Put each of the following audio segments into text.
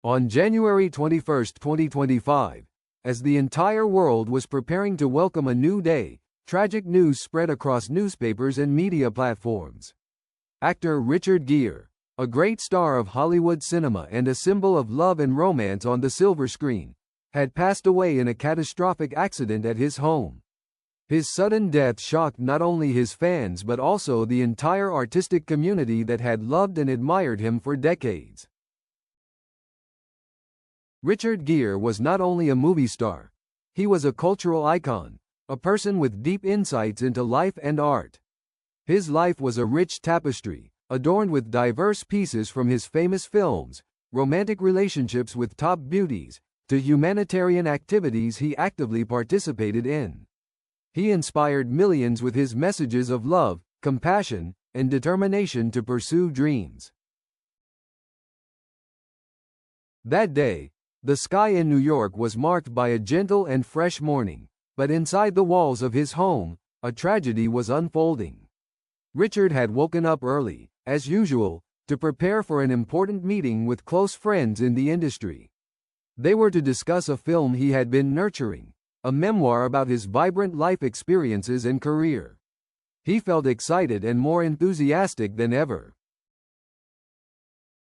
On January 21, 2025, as the entire world was preparing to welcome a new day, tragic news spread across newspapers and media platforms. Actor Richard Gere, a great star of Hollywood cinema and a symbol of love and romance on the silver screen, had passed away in a catastrophic accident at his home. His sudden death shocked not only his fans but also the entire artistic community that had loved and admired him for decades. Richard Gere was not only a movie star, he was a cultural icon, a person with deep insights into life and art. His life was a rich tapestry, adorned with diverse pieces from his famous films, romantic relationships with top beauties, to humanitarian activities he actively participated in. He inspired millions with his messages of love, compassion, and determination to pursue dreams. That day, the sky in New York was marked by a gentle and fresh morning, but inside the walls of his home, a tragedy was unfolding. Richard had woken up early, as usual, to prepare for an important meeting with close friends in the industry. They were to discuss a film he had been nurturing, a memoir about his vibrant life experiences and career. He felt excited and more enthusiastic than ever.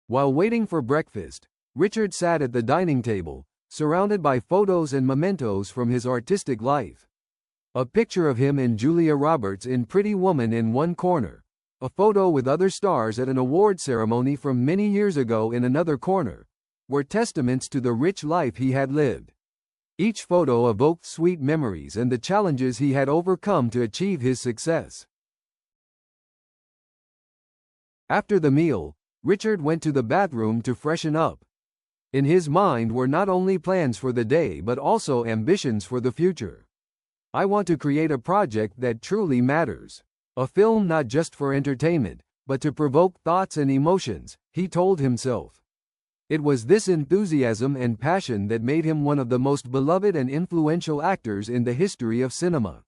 While waiting for breakfast, Richard sat at the dining table, surrounded by photos and mementos from his artistic life. A picture of him and Julia Roberts in Pretty Woman in one corner, a photo with other stars at an award ceremony from many years ago in another corner, were testaments to the rich life he had lived. Each photo evoked sweet memories and the challenges he had overcome to achieve his success. After the meal, Richard went to the bathroom to freshen up. In his mind were not only plans for the day but also ambitions for the future. "I want to create a project that truly matters. A film not just for entertainment, but to provoke thoughts and emotions," he told himself. It was this enthusiasm and passion that made him one of the most beloved and influential actors in the history of cinema.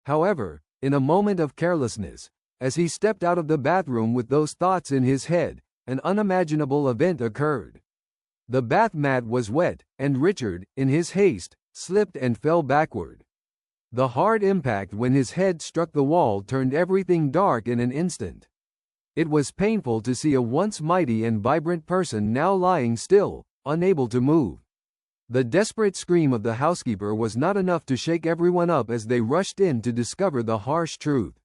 However, in a moment of carelessness, as he stepped out of the bathroom with those thoughts in his head, an unimaginable event occurred. The bath mat was wet, and Richard, in his haste, slipped and fell backward. The hard impact when his head struck the wall turned everything dark in an instant. It was painful to see a once mighty and vibrant person now lying still, unable to move. The desperate scream of the housekeeper was not enough to shake everyone up as they rushed in to discover the harsh truth.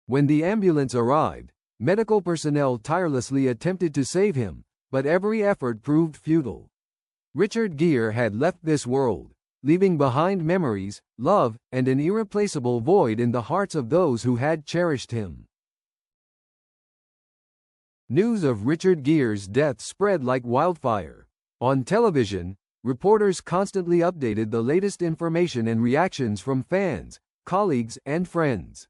When the ambulance arrived, medical personnel tirelessly attempted to save him, but every effort proved futile. Richard Gere had left this world, leaving behind memories, love, and an irreplaceable void in the hearts of those who had cherished him. News of Richard Gere's death spread like wildfire. On television, reporters constantly updated the latest information and reactions from fans, colleagues, and friends.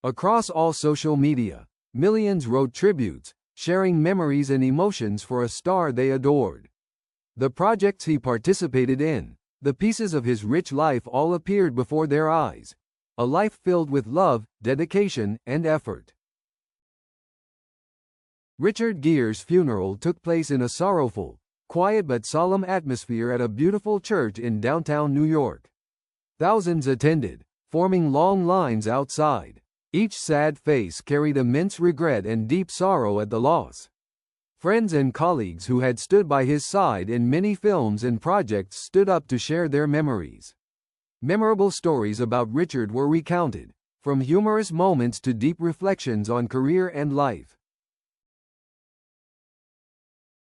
Across all social media, millions wrote tributes, sharing memories and emotions for a star they adored. The projects he participated in, the pieces of his rich life all appeared before their eyes. A life filled with love, dedication, and effort. Richard Gere's funeral took place in a sorrowful, quiet but solemn atmosphere at a beautiful church in downtown New York. Thousands attended, forming long lines outside. Each sad face carried immense regret and deep sorrow at the loss. Friends and colleagues who had stood by his side in many films and projects stood up to share their memories. Memorable stories about Richard were recounted, from humorous moments to deep reflections on career and life.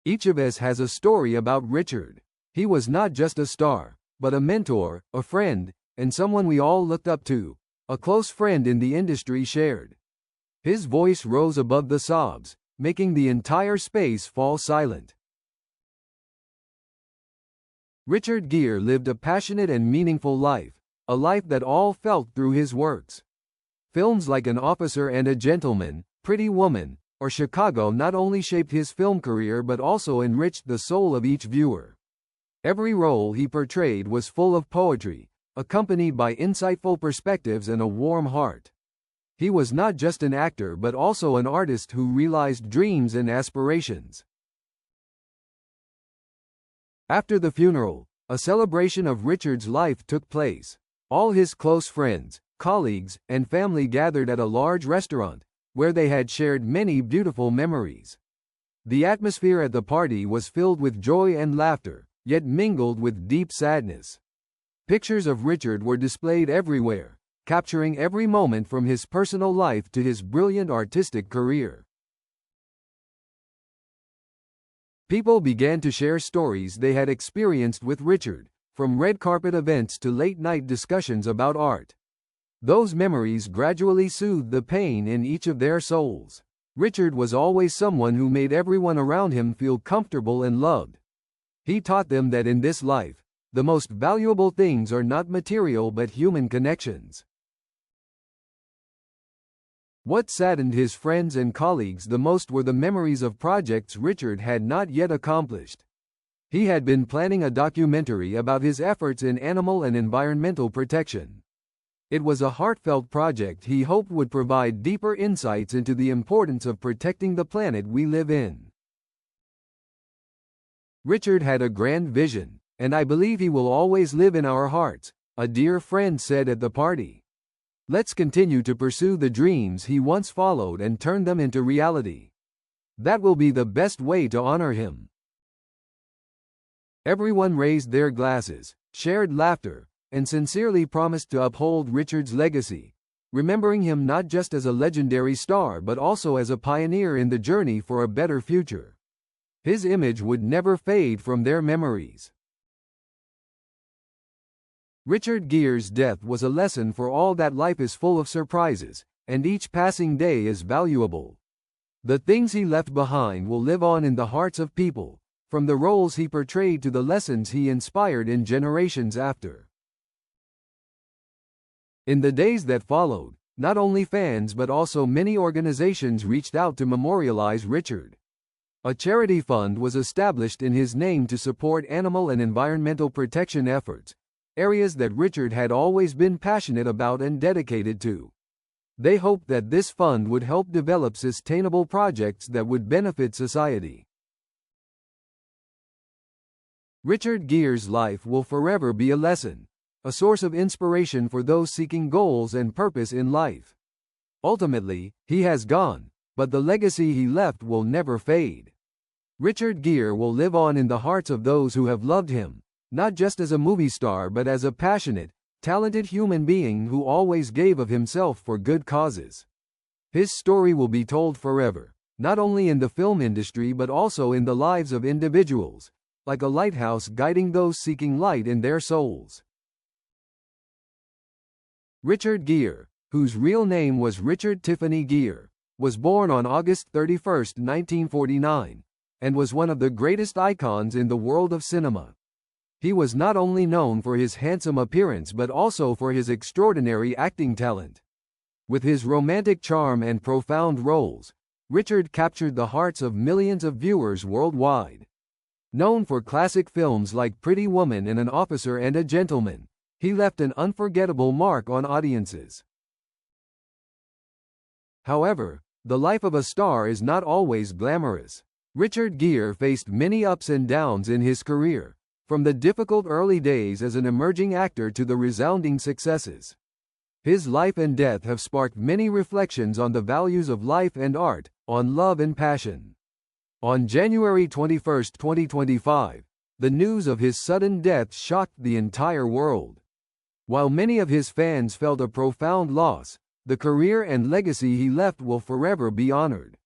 Each of us has a story about Richard. He was not just a star, but a mentor, a friend, and someone we all looked up to, a close friend in the industry shared. His voice rose above the sobs, making the entire space fall silent. Richard Gere lived a passionate and meaningful life, a life that all felt through his works. Films like An Officer and a Gentleman, Pretty Woman, or Chicago not only shaped his film career but also enriched the soul of each viewer. Every role he portrayed was full of poetry, accompanied by insightful perspectives and a warm heart. He was not just an actor but also an artist who realized dreams and aspirations. After the funeral, a celebration of Richard's life took place. All his close friends, colleagues, and family gathered at a large restaurant, where they had shared many beautiful memories. The atmosphere at the party was filled with joy and laughter, yet mingled with deep sadness. Pictures of Richard were displayed everywhere, capturing every moment from his personal life to his brilliant artistic career. People began to share stories they had experienced with Richard, from red carpet events to late-night discussions about art. Those memories gradually soothed the pain in each of their souls. Richard was always someone who made everyone around him feel comfortable and loved. He taught them that in this life, the most valuable things are not material but human connections. What saddened his friends and colleagues the most were the memories of projects Richard had not yet accomplished. He had been planning a documentary about his efforts in animal and environmental protection. It was a heartfelt project he hoped would provide deeper insights into the importance of protecting the planet we live in. Richard had a grand vision, and I believe he will always live in our hearts, a dear friend said at the party. Let's continue to pursue the dreams he once followed and turn them into reality. That will be the best way to honor him. Everyone raised their glasses, shared laughter, and sincerely promised to uphold Richard's legacy, remembering him not just as a legendary star but also as a pioneer in the journey for a better future. His image would never fade from their memories. Richard Gere's death was a lesson for all that life is full of surprises, and each passing day is valuable. The things he left behind will live on in the hearts of people, from the roles he portrayed to the lessons he inspired in generations after. In the days that followed, not only fans but also many organizations reached out to memorialize Richard. A charity fund was established in his name to support animal and environmental protection efforts, areas that Richard had always been passionate about and dedicated to. They hoped that this fund would help develop sustainable projects that would benefit society. Richard Gere's life will forever be a lesson, a source of inspiration for those seeking goals and purpose in life. Ultimately, he has gone, but the legacy he left will never fade. Richard Gere will live on in the hearts of those who have loved him, not just as a movie star but as a passionate, talented human being who always gave of himself for good causes. His story will be told forever, not only in the film industry but also in the lives of individuals, like a lighthouse guiding those seeking light in their souls. Richard Gere, whose real name was Richard Tiffany Gere, was born on August 31, 1949, and was one of the greatest icons in the world of cinema. He was not only known for his handsome appearance but also for his extraordinary acting talent. With his romantic charm and profound roles, Richard captured the hearts of millions of viewers worldwide. Known for classic films like Pretty Woman and An Officer and a Gentleman, he left an unforgettable mark on audiences. However, the life of a star is not always glamorous. Richard Gere faced many ups and downs in his career, from the difficult early days as an emerging actor to the resounding successes. His life and death have sparked many reflections on the values of life and art, on love and passion. On January 21, 2025, the news of his sudden death shocked the entire world. While many of his fans felt a profound loss, the career and legacy he left will forever be honored.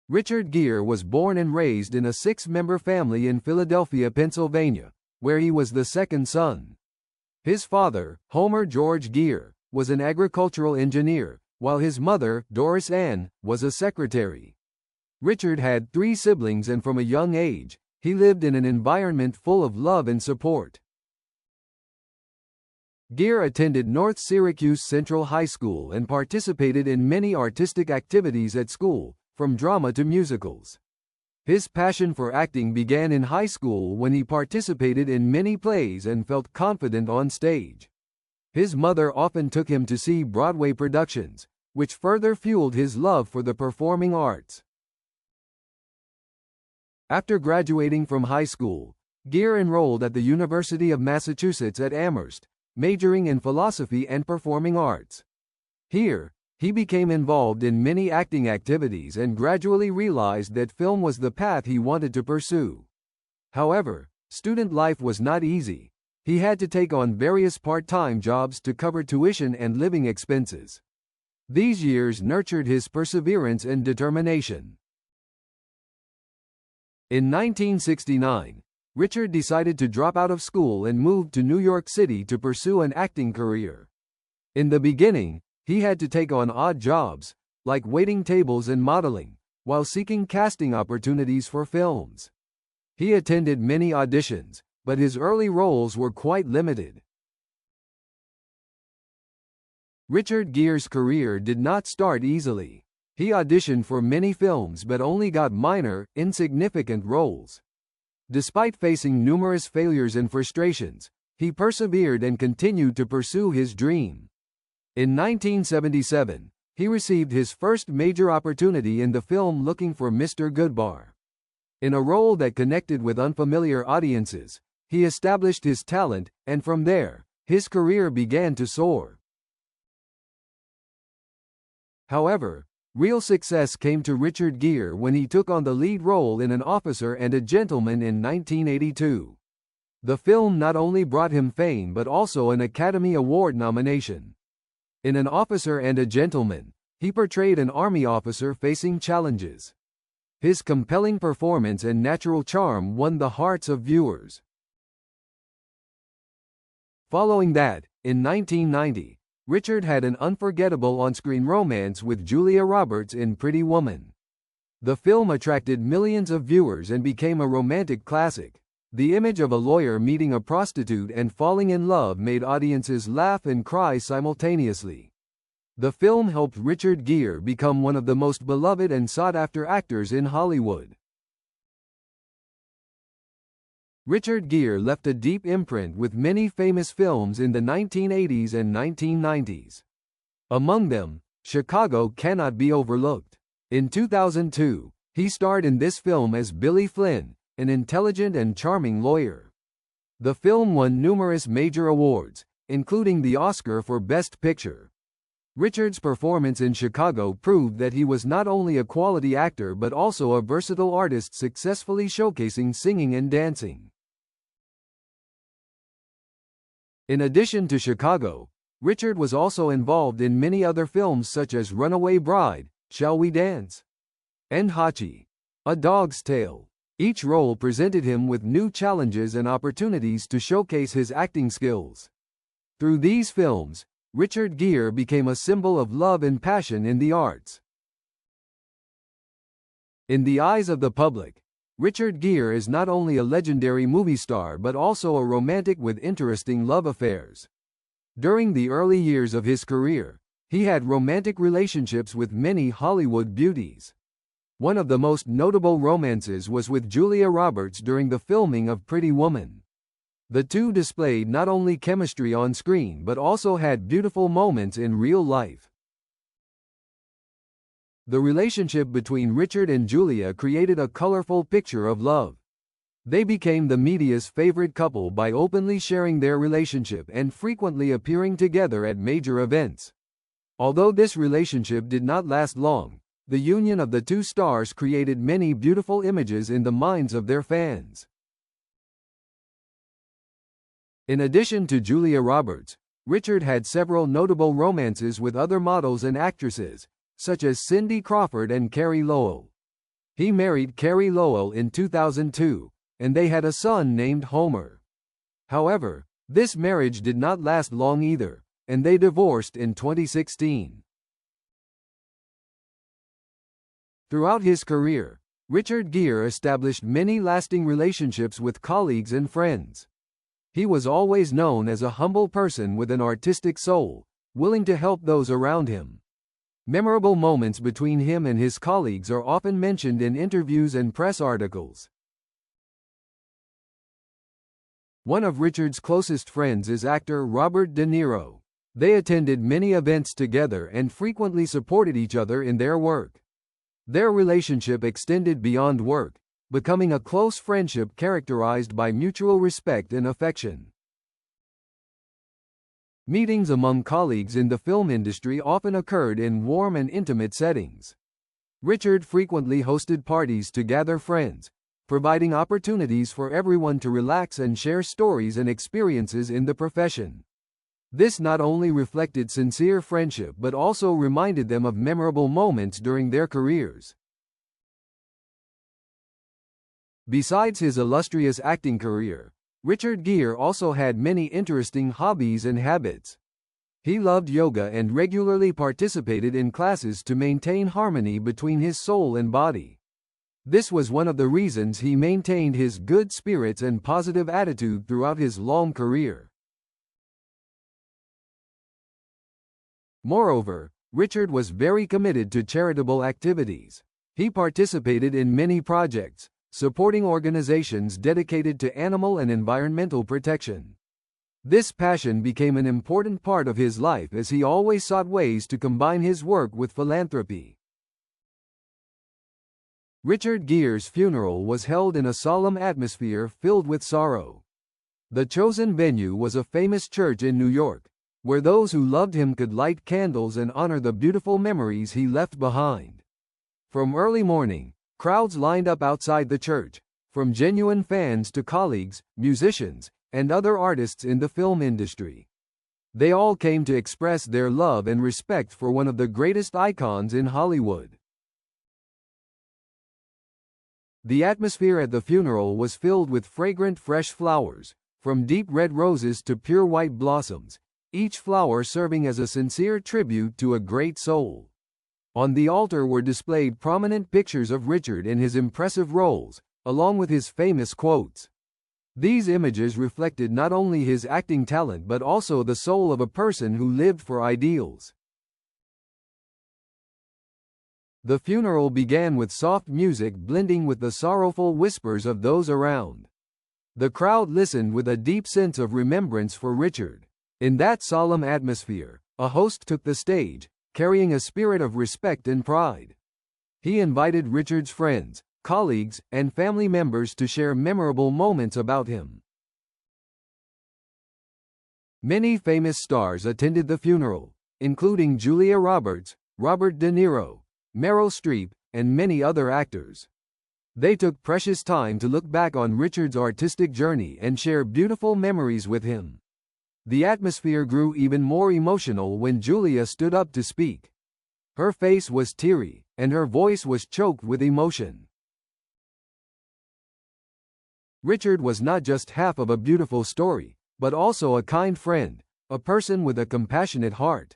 Richard Gere was born and raised in a 6-member family in Philadelphia, Pennsylvania, where he was the second son. His father, Homer George Gere, was an agricultural engineer, while his mother, Doris Ann, was a secretary. Richard had 3 siblings and from a young age, he lived in an environment full of love and support. Gere attended North Syracuse Central High School and participated in many artistic activities at school, from drama to musicals. His passion for acting began in high school when he participated in many plays and felt confident on stage. His mother often took him to see Broadway productions, which further fueled his love for the performing arts. After graduating from high school, Gere enrolled at the University of Massachusetts at Amherst, majoring in philosophy and performing arts. Here, he became involved in many acting activities and gradually realized that film was the path he wanted to pursue. However, student life was not easy. He had to take on various part-time jobs to cover tuition and living expenses. These years nurtured his perseverance and determination. In 1969, Richard decided to drop out of school and moved to New York City to pursue an acting career. In the beginning, he had to take on odd jobs, like waiting tables and modeling, while seeking casting opportunities for films. He attended many auditions, but his early roles were quite limited. Richard Gere's career did not start easily. He auditioned for many films but only got minor, insignificant roles. Despite facing numerous failures and frustrations, he persevered and continued to pursue his dream. In 1977, he received his first major opportunity in the film Looking for Mr. Goodbar. In a role that connected with unfamiliar audiences, he established his talent, and from there, his career began to soar. However, real success came to Richard Gere when he took on the lead role in An Officer and a Gentleman in 1982. The film not only brought him fame but also an Academy Award nomination. In An Officer and a Gentleman, he portrayed an army officer facing challenges. His compelling performance and natural charm won the hearts of viewers. Following that, in 1990, Richard had an unforgettable on-screen romance with Julia Roberts in Pretty Woman. The film attracted millions of viewers and became a romantic classic. The image of a lawyer meeting a prostitute and falling in love made audiences laugh and cry simultaneously. The film helped Richard Gere become one of the most beloved and sought-after actors in Hollywood. Richard Gere left a deep imprint with many famous films in the 1980s and 1990s. Among them, Chicago cannot be overlooked. In 2002, he starred in this film as Billy Flynn, an intelligent and charming lawyer. The film won numerous major awards, including the Oscar for Best Picture. Richard's performance in Chicago proved that he was not only a quality actor but also a versatile artist, successfully showcasing singing and dancing. In addition to Chicago, Richard was also involved in many other films such as Runaway Bride, Shall We Dance? And Hachi, A Dog's Tale. Each role presented him with new challenges and opportunities to showcase his acting skills. Through these films, Richard Gere became a symbol of love and passion in the arts. In the eyes of the public, Richard Gere is not only a legendary movie star but also a romantic with interesting love affairs. During the early years of his career, he had romantic relationships with many Hollywood beauties. One of the most notable romances was with Julia Roberts during the filming of Pretty Woman. The two displayed not only chemistry on screen but also had beautiful moments in real life. The relationship between Richard and Julia created a colorful picture of love. They became the media's favorite couple by openly sharing their relationship and frequently appearing together at major events. Although this relationship did not last long, the union of the two stars created many beautiful images in the minds of their fans. In addition to Julia Roberts, Richard had several notable romances with other models and actresses, such as Cindy Crawford and Carey Lowell. He married Carey Lowell in 2002, and they had a son named Homer. However, this marriage did not last long either, and they divorced in 2016. Throughout his career, Richard Gere established many lasting relationships with colleagues and friends. He was always known as a humble person with an artistic soul, willing to help those around him. Memorable moments between him and his colleagues are often mentioned in interviews and press articles. One of Richard's closest friends is actor Robert De Niro. They attended many events together and frequently supported each other in their work. Their relationship extended beyond work, becoming a close friendship characterized by mutual respect and affection. Meetings among colleagues in the film industry often occurred in warm and intimate settings. Richard frequently hosted parties to gather friends, providing opportunities for everyone to relax and share stories and experiences in the profession. This not only reflected sincere friendship but also reminded them of memorable moments during their careers. Besides his illustrious acting career, Richard Gere also had many interesting hobbies and habits. He loved yoga and regularly participated in classes to maintain harmony between his soul and body. This was one of the reasons he maintained his good spirits and positive attitude throughout his long career. Moreover, Richard was very committed to charitable activities. He participated in many projects, supporting organizations dedicated to animal and environmental protection. This passion became an important part of his life as he always sought ways to combine his work with philanthropy. Richard Gere's funeral was held in a solemn atmosphere filled with sorrow. The chosen venue was a famous church in New York, where those who loved him could light candles and honor the beautiful memories he left behind. From early morning, crowds lined up outside the church, from genuine fans to colleagues, musicians, and other artists in the film industry. They all came to express their love and respect for one of the greatest icons in Hollywood. The atmosphere at the funeral was filled with fragrant fresh flowers, from deep red roses to pure white blossoms, each flower serving as a sincere tribute to a great soul. On the altar were displayed prominent pictures of Richard in his impressive roles, along with his famous quotes. These images reflected not only his acting talent but also the soul of a person who lived for ideals. The funeral began with soft music blending with the sorrowful whispers of those around. The crowd listened with a deep sense of remembrance for Richard. In that solemn atmosphere, a host took the stage, carrying a spirit of respect and pride. He invited Richard's friends, colleagues, and family members to share memorable moments about him. Many famous stars attended the funeral, including Julia Roberts, Robert De Niro, Meryl Streep, and many other actors. They took precious time to look back on Richard's artistic journey and share beautiful memories with him. The atmosphere grew even more emotional when Julia stood up to speak. Her face was teary, and her voice was choked with emotion. Richard was not just half of a beautiful story, but also a kind friend, a person with a compassionate heart.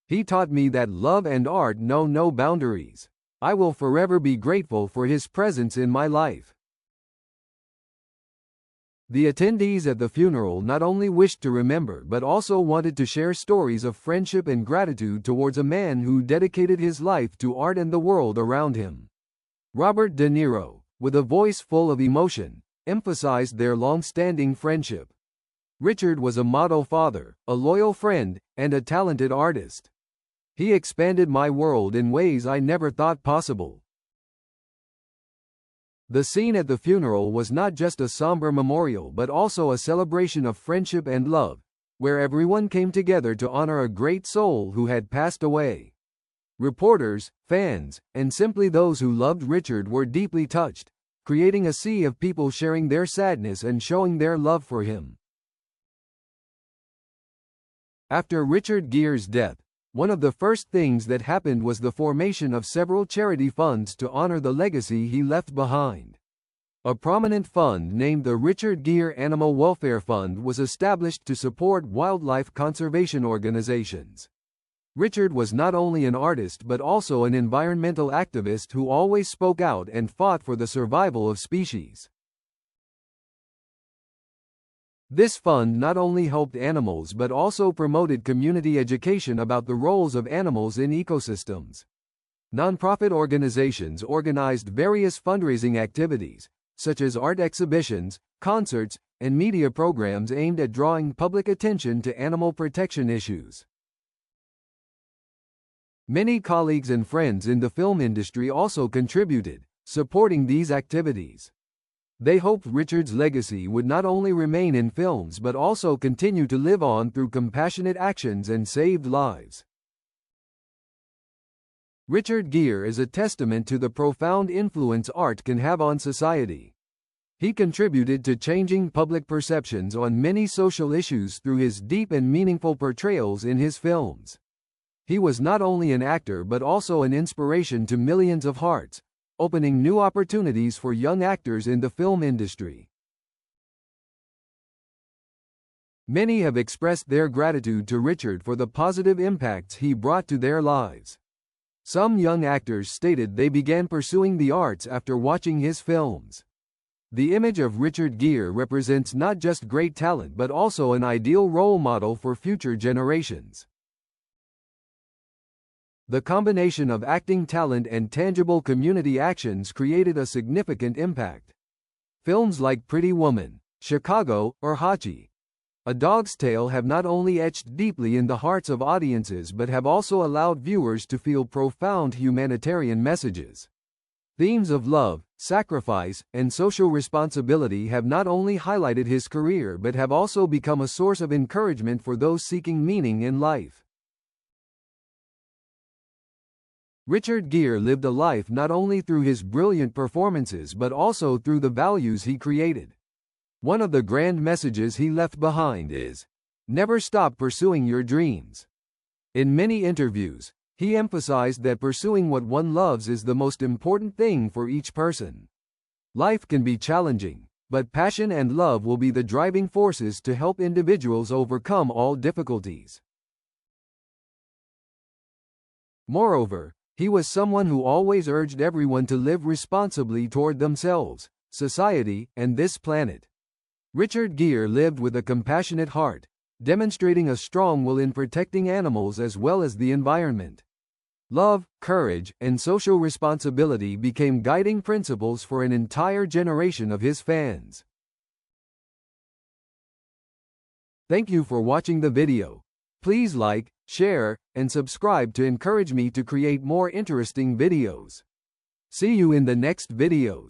He taught me that love and art know no boundaries. I will forever be grateful for his presence in my life. The attendees at the funeral not only wished to remember but also wanted to share stories of friendship and gratitude towards a man who dedicated his life to art and the world around him. Robert De Niro, with a voice full of emotion, emphasized their long-standing friendship. Richard was a model father, a loyal friend, and a talented artist. He expanded my world in ways I never thought possible. The scene at the funeral was not just a somber memorial but also a celebration of friendship and love, where everyone came together to honor a great soul who had passed away. Reporters, fans, and simply those who loved Richard were deeply touched, creating a sea of people sharing their sadness and showing their love for him. After Richard Gere's death, one of the first things that happened was the formation of several charity funds to honor the legacy he left behind. A prominent fund named the Richard Gere Animal Welfare Fund was established to support wildlife conservation organizations. Richard was not only an artist but also an environmental activist who always spoke out and fought for the survival of species. This fund not only helped animals but also promoted community education about the roles of animals in ecosystems. Nonprofit organizations organized various fundraising activities, such as art exhibitions, concerts, and media programs aimed at drawing public attention to animal protection issues. Many colleagues and friends in the film industry also contributed, supporting these activities. They hoped Richard's legacy would not only remain in films but also continue to live on through compassionate actions and saved lives. Richard Gere is a testament to the profound influence art can have on society. He contributed to changing public perceptions on many social issues through his deep and meaningful portrayals in his films. He was not only an actor but also an inspiration to millions of hearts, opening new opportunities for young actors in the film industry. Many have expressed their gratitude to Richard for the positive impacts he brought to their lives. Some young actors stated they began pursuing the arts after watching his films. The image of Richard Gere represents not just great talent but also an ideal role model for future generations. The combination of acting talent and tangible community actions created a significant impact. Films like Pretty Woman, Chicago, or Hachi, A Dog's Tale have not only etched deeply in the hearts of audiences but have also allowed viewers to feel profound humanitarian messages. Themes of love, sacrifice, and social responsibility have not only highlighted his career but have also become a source of encouragement for those seeking meaning in life. Richard Gere lived a life not only through his brilliant performances but also through the values he created. One of the grand messages he left behind is, "Never stop pursuing your dreams." In many interviews, he emphasized that pursuing what one loves is the most important thing for each person. Life can be challenging, but passion and love will be the driving forces to help individuals overcome all difficulties. Moreover, he was someone who always urged everyone to live responsibly toward themselves, society, and this planet. Richard Gere lived with a compassionate heart, demonstrating a strong will in protecting animals as well as the environment. Love, courage, and social responsibility became guiding principles for an entire generation of his fans. Thank you for watching the video. Please like, share, and subscribe to encourage me to create more interesting videos. See you in the next videos.